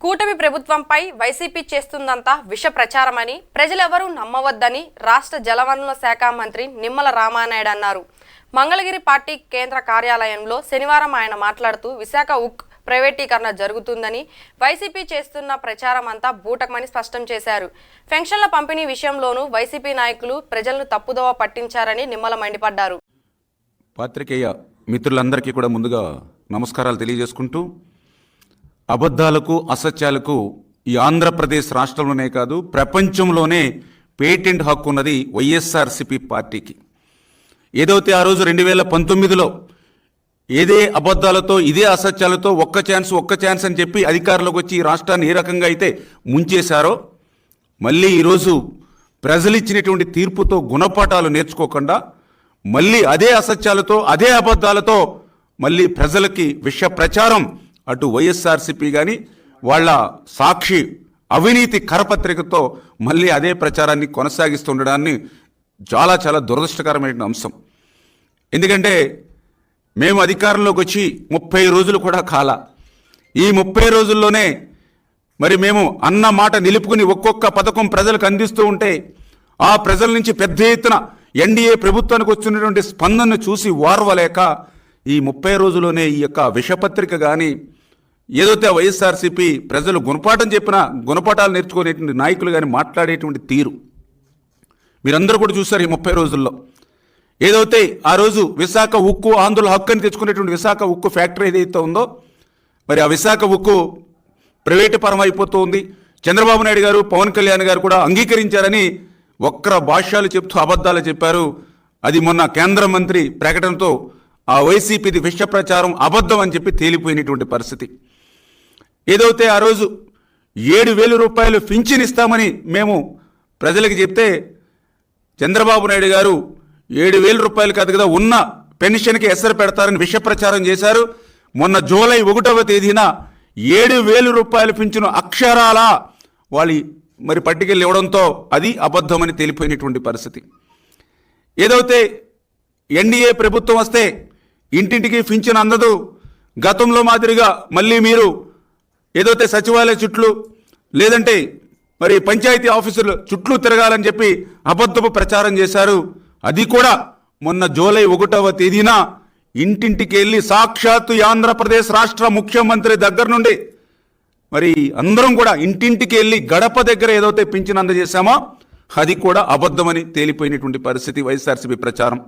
కూటమి ప్రభుత్వంపై వైసీపీ చేస్తుందంతా విష ప్రచారమని ప్రజలెవరూ నమ్మవద్దని రాష్ట్ర జలవనరుల శాఖ మంత్రి నిమ్మల రామానాయుడు అన్నారు. మంగళగిరి పార్టీ కేంద్ర కార్యాలయంలో శనివారం ఆయన మాట్లాడుతూ విశాఖ ఉక్కు ప్రైవేటీకరణ జరుగుతుందని వైసీపీ చేస్తున్న ప్రచారం అంతా బూటకమని స్పష్టం చేశారు. పెన్షన్ల పంపిణీ విషయంలోనూ వైసీపీ నాయకులు ప్రజలను తప్పుదోవ పట్టించారని నిమ్మల మండిపడ్డారు. పాత్రికేయ మిత్రులందరికీ కూడా ముందుగా నమస్కారాలు తెలియజేసుకుంటూ, అబద్ధాలకు అసత్యాలకు ఈ ఆంధ్రప్రదేశ్ రాష్ట్రంలోనే కాదు ప్రపంచంలోనే పేటెంట్ హక్కు ఉన్నది వైఎస్ఆర్సీపీ పార్టీకి. ఏదైతే ఆ రోజు 2019లో ఏదే అబద్ధాలతో ఇదే అసత్యాలతో ఒక్క ఛాన్స్ అని చెప్పి అధికారంలోకి వచ్చి ఈ రాష్ట్రాన్ని ఏ రకంగా అయితే ముంచేశారో, మళ్ళీ ఈరోజు ప్రజలు ఇచ్చినటువంటి తీర్పుతో గుణపాఠాలు నేర్చుకోకుండా మళ్ళీ అదే అసత్యాలతో అదే అబద్ధాలతో మళ్ళీ ప్రజలకి విష ప్రచారం అటు వైఎస్ఆర్సీపీ కానీ వాళ్ళ సాక్షి అవినీతి కరపత్రికతో మళ్ళీ అదే ప్రచారాన్ని కొనసాగిస్తుండడాన్ని చాలా చాలా దురదృష్టకరమైన అంశం. ఎందుకంటే మేము అధికారంలోకి వచ్చి 30 రోజులు కూడా కాల. ఈ 30 రోజుల్లోనే మరి మేము అన్న మాట నిలుపుకుని ఒక్కొక్క పథకం ప్రజలకు అందిస్తూ ఉంటే ఆ ప్రజల నుంచి పెద్ద ఎత్తున ఎన్డీఏ ప్రభుత్వానికి వస్తున్నటువంటి స్పందనను చూసి ఓర్వలేక ఈ 30 రోజుల్లోనే ఈ యొక్క విషపత్రిక కానీ ఏదైతే వైఎస్ఆర్సీపీ ప్రజలు గుణపాఠం చెప్పినా గుణపాఠాలు నేర్చుకునేటువంటి నాయకులు కానీ మాట్లాడేటువంటి తీరు మీరందరూ కూడా చూశారు. ఈ 30 రోజుల్లో ఏదైతే ఆ రోజు విశాఖ ఉక్కు ఆంధ్రుల హక్కు అని తెచ్చుకునేటువంటి విశాఖ ఉక్కు ఫ్యాక్టరీ ఏదైతే ఉందో, మరి ఆ విశాఖ ఉక్కు ప్రైవేటు పరం అయిపోతూ ఉంది. చంద్రబాబు నాయుడు గారు పవన్ కళ్యాణ్ గారు కూడా అంగీకరించారని వక్ర భాష్యాలు చెప్తూ అబద్ధాలు చెప్పారు. అది మొన్న కేంద్ర మంత్రి ప్రకటనతో ఆ వైసీపీది విష ప్రచారం అబద్ధం అని చెప్పి తేలిపోయినటువంటి పరిస్థితి. ఏదైతే ఆ రోజు 7,000 రూపాయలు పింఛన్ ఇస్తామని మేము ప్రజలకు చెప్తే చంద్రబాబు నాయుడు గారు 7,000 రూపాయలు కాదు కదా ఉన్న పెన్షన్కి ఎసరు పెడతారని విష ప్రచారం చేశారు. మొన్న జూలై 1వ తేదీన 7,000 రూపాయలు పింఛను అక్షరాల వాళ్ళు మరి పట్టుకెళ్ళి ఇవ్వడంతో అది అబద్ధమని తేలిపోయినటువంటి పరిస్థితి. ఏదైతే ఎన్డీఏ ప్రభుత్వం వస్తే ఇంటింటికి పింఛను అందదు, గతంలో మాదిరిగా మళ్ళీ మీరు ఏదైతే సచివాలయ చుట్లు లేదంటే మరి పంచాయతీ ఆఫీసులు చుట్లు తిరగాలని చెప్పి అబద్ధపు ప్రచారం చేశారు. అది కూడా మొన్న జూలై 1వ తేదీన ఇంటింటికి వెళ్ళి సాక్షాత్తు ఆంధ్రప్రదేశ్ రాష్ట్ర ముఖ్యమంత్రి దగ్గర నుండి మరి అందరం కూడా ఇంటింటికి వెళ్ళి గడప దగ్గర ఏదైతే పింఛను అందజేశామో అది కూడా అబద్ధమని తేలిపోయినటువంటి పరిస్థితి వైఎస్ఆర్సీపీ ప్రచారం.